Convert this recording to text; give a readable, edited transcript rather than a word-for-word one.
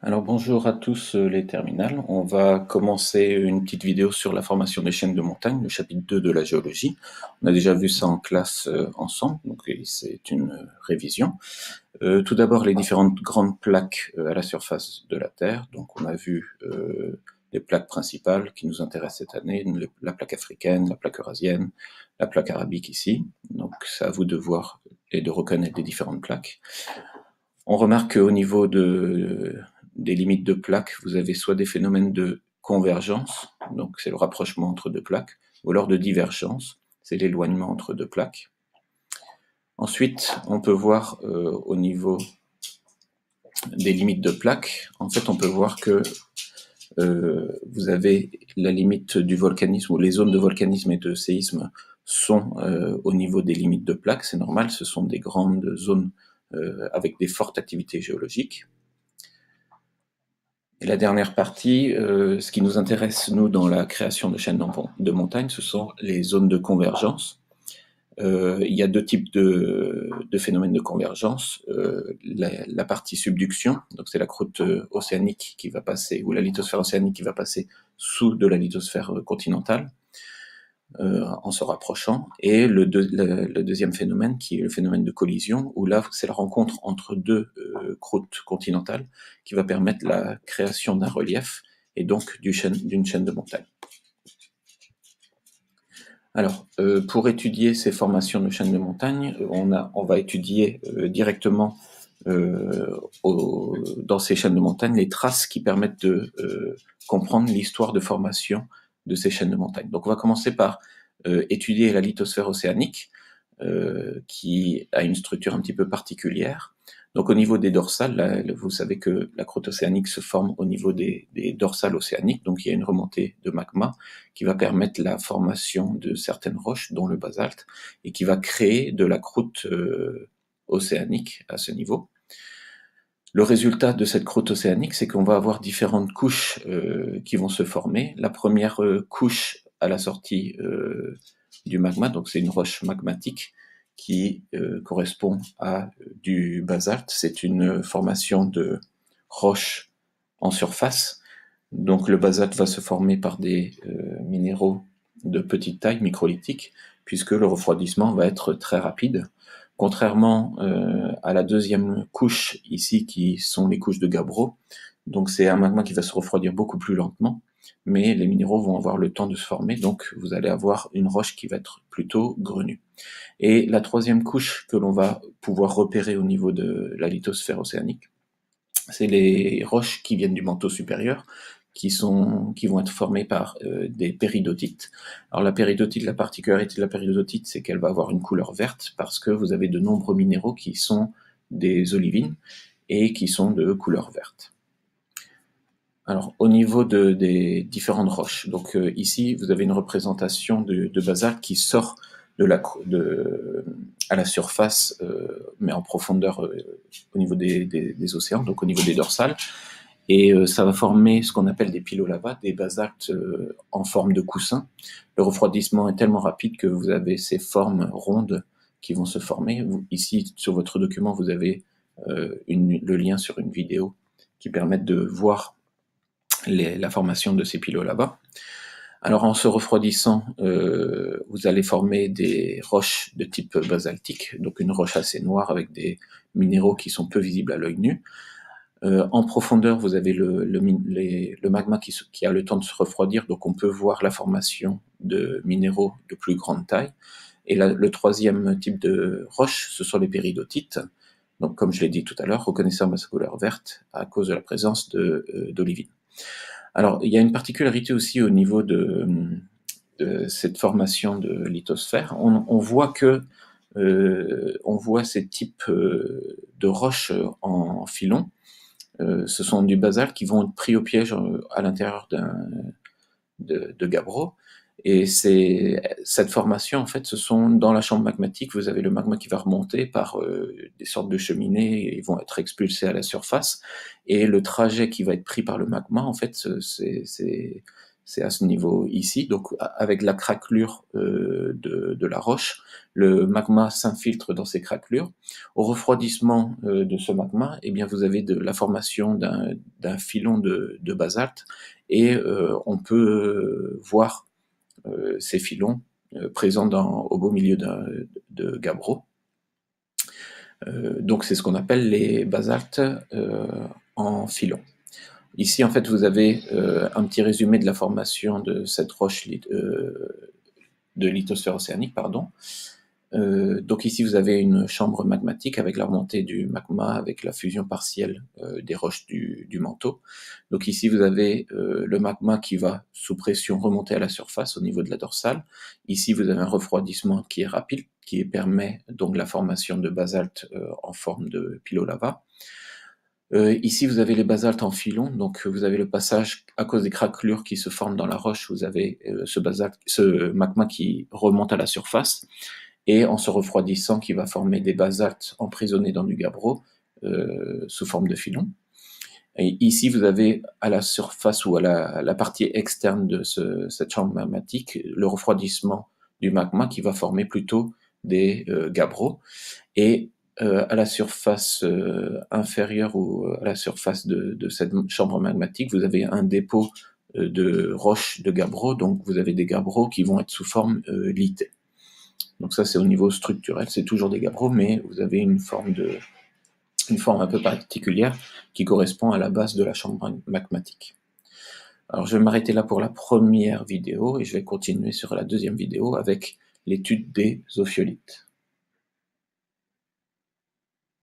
Alors bonjour à tous les terminales. On va commencer une petite vidéo sur la formation des chaînes de montagne, le chapitre 2 de la géologie. On a déjà vu ça en classe ensemble, donc c'est une révision. Tout d'abord, les différentes grandes plaques à la surface de la Terre. Donc on a vu les plaques principales qui nous intéressent cette année, la plaque africaine, la plaque eurasienne, la plaque arabique ici. Donc c'est à vous de voir et de reconnaître les différentes plaques. On remarque qu'au niveau des limites de plaques, vous avez soit des phénomènes de convergence, donc c'est le rapprochement entre deux plaques, ou alors de divergence, c'est l'éloignement entre deux plaques. Ensuite, on peut voir au niveau des limites de plaques, en fait, on peut voir que vous avez la limite du volcanisme, ou les zones de volcanisme et de séisme sont au niveau des limites de plaques, c'est normal, ce sont des grandes zones avec des fortes activités géologiques. Et la dernière partie, ce qui nous intéresse, nous, dans la création de chaînes de montagne, ce sont les zones de convergence. Il y a deux types de phénomènes de convergence. La partie subduction, donc c'est la croûte océanique qui va passer, ou la lithosphère océanique qui va passer sous de la lithosphère continentale, en se rapprochant, et le deuxième phénomène qui est le phénomène de collision, où là c'est la rencontre entre deux croûtes continentales qui va permettre la création d'un relief et donc d'une chaîne de montagne. Alors, pour étudier ces formations de chaînes de montagne, on va étudier directement dans ces chaînes de montagne les traces qui permettent de comprendre l'histoire de formation de ces chaînes de montagne. Donc on va commencer par étudier la lithosphère océanique, qui a une structure un petit peu particulière. Donc au niveau des dorsales, là, vous savez que la croûte océanique se forme au niveau des dorsales océaniques, donc il y a une remontée de magma qui va permettre la formation de certaines roches, dont le basalte, et qui va créer de la croûte océanique à ce niveau. Le résultat de cette croûte océanique, c'est qu'on va avoir différentes couches qui vont se former. La première couche à la sortie du magma, donc c'est une roche magmatique qui correspond à du basalte. C'est une formation de roches en surface. Donc le basalte va se former par des minéraux de petite taille, microlithiques, puisque le refroidissement va être très rapide. Contrairement à la deuxième couche ici, qui sont les couches de gabbro, donc c'est un magma qui va se refroidir beaucoup plus lentement, mais les minéraux vont avoir le temps de se former, donc vous allez avoir une roche qui va être plutôt grenue. Et la troisième couche que l'on va pouvoir repérer au niveau de la lithosphère océanique, c'est les roches qui viennent du manteau supérieur, qui vont être formées par des péridotites. Alors la péridotite, la particularité de la péridotite, c'est qu'elle va avoir une couleur verte parce que vous avez de nombreux minéraux qui sont des olivines et qui sont de couleur verte. Alors au niveau des différentes roches, donc ici vous avez une représentation de basalte qui sort à la surface, mais en profondeur au niveau des océans, donc au niveau des dorsales. Et ça va former ce qu'on appelle des pilolavas, des basaltes en forme de coussin. Le refroidissement est tellement rapide que vous avez ces formes rondes qui vont se former. Ici, sur votre document, vous avez le lien sur une vidéo qui permet de voir la formation de ces pilolavas. Alors en se refroidissant, vous allez former des roches de type basaltique, donc une roche assez noire avec des minéraux qui sont peu visibles à l'œil nu. En profondeur, vous avez le magma qui a le temps de se refroidir, donc on peut voir la formation de minéraux de plus grande taille. Et le troisième type de roche, ce sont les péridotites. Donc, comme je l'ai dit tout à l'heure, reconnaissable à sa couleur verte à cause de la présence d'olivine. Alors, il y a une particularité aussi au niveau de cette formation de lithosphère. On voit que on voit ces types de roches en filon. Ce sont du basalte qui vont être pris au piège à l'intérieur de gabbro. Et cette formation, en fait, ce sont dans la chambre magmatique, vous avez le magma qui va remonter par des sortes de cheminées, et ils vont être expulsés à la surface. Et le trajet qui va être pris par le magma, en fait, c'est à ce niveau ici. Donc avec la craquelure de la roche, le magma s'infiltre dans ces craquelures. Au refroidissement de ce magma, eh bien vous avez de la formation d'un filon de basalte, et on peut voir ces filons présents au beau milieu de gabbro. Donc c'est ce qu'on appelle les basaltes en filons. Ici, en fait, vous avez un petit résumé de la formation de cette roche de lithosphère océanique, pardon. Donc ici, vous avez une chambre magmatique avec la remontée du magma, avec la fusion partielle des roches du manteau. Donc ici, vous avez le magma qui va, sous pression, remonter à la surface au niveau de la dorsale. Ici, vous avez un refroidissement qui est rapide, qui permet donc la formation de basalte en forme de pilolava. Ici, vous avez les basaltes en filon, donc vous avez le passage, à cause des craquelures qui se forment dans la roche, vous avez ce magma qui remonte à la surface, et en se refroidissant, qui va former des basaltes emprisonnés dans du gabbro, sous forme de filon. Et ici, vous avez à la surface ou à la partie externe de cette chambre magmatique, le refroidissement du magma qui va former plutôt des gabbros. Et à la surface inférieure ou à la surface de cette chambre magmatique, vous avez un dépôt de roches de gabbro, donc vous avez des gabbros qui vont être sous forme litée. Donc ça, c'est au niveau structurel, c'est toujours des gabbros, mais vous avez une forme un peu particulière qui correspond à la base de la chambre magmatique. Alors je vais m'arrêter là pour la première vidéo et je vais continuer sur la deuxième vidéo avec l'étude des ophiolites.